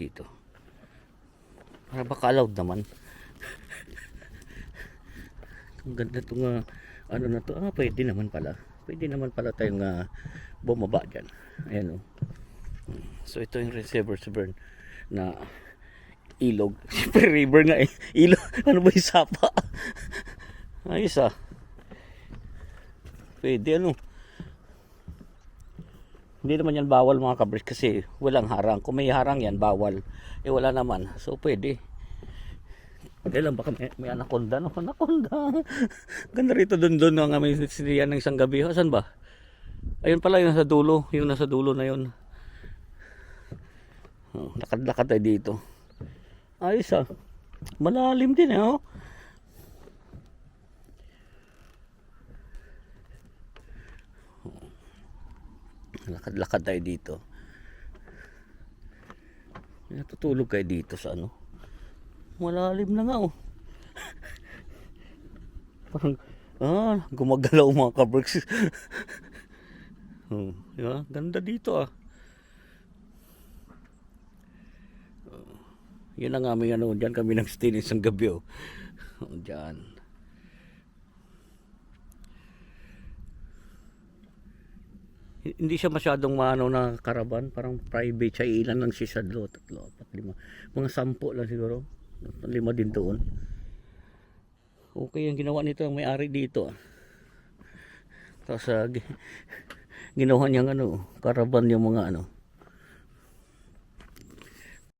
dito. Para baka allowed naman. Ang ganda itong ano na to. Pwede naman pala. Pwede naman pala tayong bumaba dyan. Ayan o. So ito yung reservoir na ilog. Siyempre river nga eh. Ilog. Ano ba yung sapa? Ayos Pwede ano. Hindi naman yan bawal mga kabris kasi walang harang. Kung may harang yan bawal. Wala naman. So pwede. Kailan baka may anaconda, no? Anaconda. Ganda rito doon nga may siniyan ng isang gabi. Saan ba? Ayun pala yung nasa dulo. Yung nasa dulo na yun. Lakad-lakad tayo dito. Ayos Malalim din Lakad-lakad tayo dito. Natutulog kayo dito sa ano. Malalim na nga Parang gumagalaw mga kabricks. Ganda dito Yan ang aming diyan kami nag-stay isang gabi diyan. Hindi siya masyadong na karaban, parang private siya. Ilan lang siya, 2, 3, 4, 5 mga 10 lang siguro, 5 din doon. Okay ang ginawa nito ang may-ari dito tapos ginawa niyang karaban yung mga